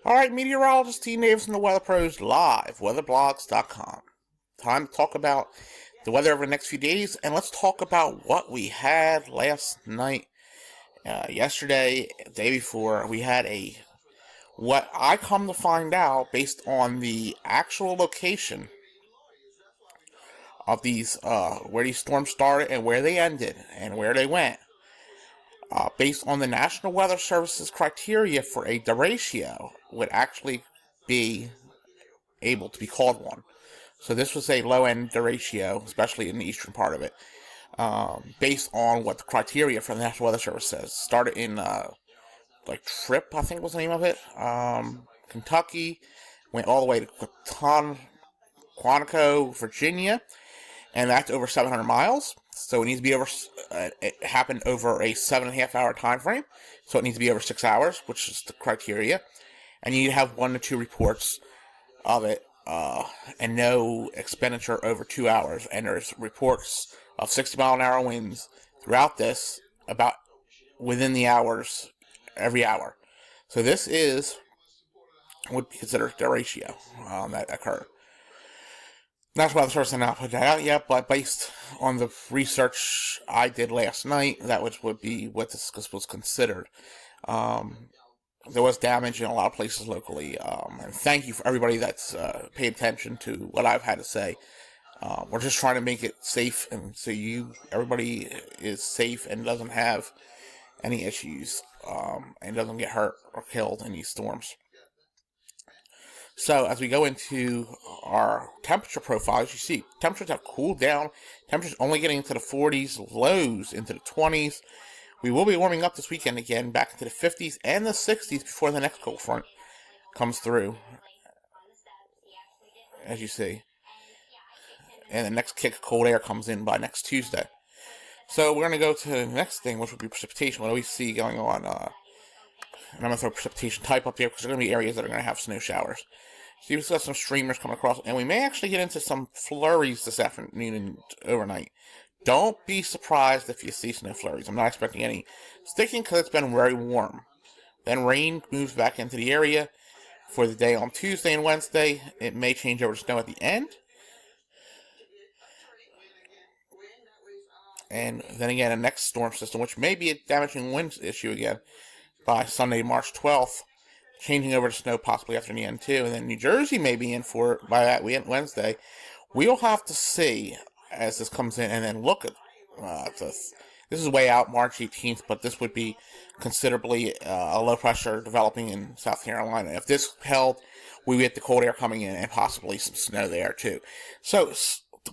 Alright, meteorologist Dean Davis and the Weather Pros live, weatherblogs.com. Time to talk about the weather over the next few days, and let's talk about what we had last night. Yesterday, the day before, we had what I come to find out based on the actual location of where these storms started and where they ended and where they went. Based on the National Weather Service's criteria for a derecho, would actually be able to be called one. So this was a low-end derecho, especially in the eastern part of it, based on what the criteria from the National Weather Service says. Started in, Tripp, I think was the name of it, Kentucky, went all the way to Quantico, Virginia, and that's over 700 miles. So it needs to be over. It happened over a 7.5 hour time frame. So it needs to be over 6 hours, which is the criteria. And you need to have 1 to 2 reports of it, and no expenditure over 2 hours. And there's reports of 60-mile-an-hour winds throughout this, about within the hours, every hour. So this would be considered a derecho that occurred. National Weather Service has not put that out yet, but based on the research I did last night, that would be what this was considered. There was damage in a lot of places locally, and thank you for everybody that's paid attention to what I've had to say. We're just trying to make it safe, and so everybody is safe and doesn't have any issues, and doesn't get hurt or killed in these storms. So, as we go into our temperature profiles, you see temperatures have cooled down. Temperatures only getting into the 40s, lows into the 20s. We will be warming up this weekend again, back into the 50s and the 60s before the next cold front comes through, as you see. And the next kick of cold air comes in by next Tuesday. So, we're going to go to the next thing, which would be precipitation. What do we see going on? And I'm going to throw precipitation type up here because there are going to be areas that are going to have snow showers. So you've got some streamers coming across, and we may actually get into some flurries this afternoon and overnight. Don't be surprised if you see snow flurries. I'm not expecting any sticking because it's been very warm. Then rain moves back into the area for the day on Tuesday and Wednesday. It may change over to snow at the end. And then again, a next storm system, which may be a damaging wind issue again, by Sunday, March 12th, changing over to snow possibly after the end too, and then New Jersey may be in for it by that Wednesday. We'll have to see as this comes in, and then look at this is way out, March 18th, but this would be considerably a low pressure developing in South Carolina. If this held, we would get the cold air coming in and possibly some snow there too. So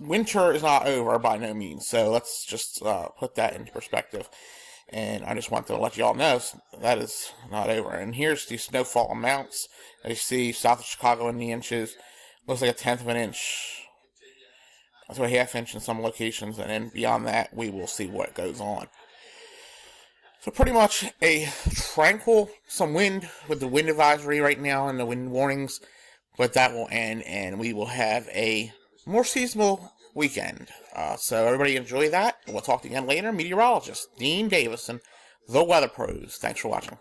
winter is not over by no means, so let's just put that into perspective. And I just want to let you all know that is not over. And here's the snowfall amounts. As you see, south of Chicago in the inches. Looks like 1/10 of an inch. That's a 1/2 inch in some locations. And then beyond that, we will see what goes on. So pretty much a tranquil, some wind with the wind advisory right now and the wind warnings. But that will end, and we will have a more seasonal weekend. So everybody enjoy that. We'll talk to you again later. Meteorologist Dean Davis and the Weather Pros. Thanks for watching.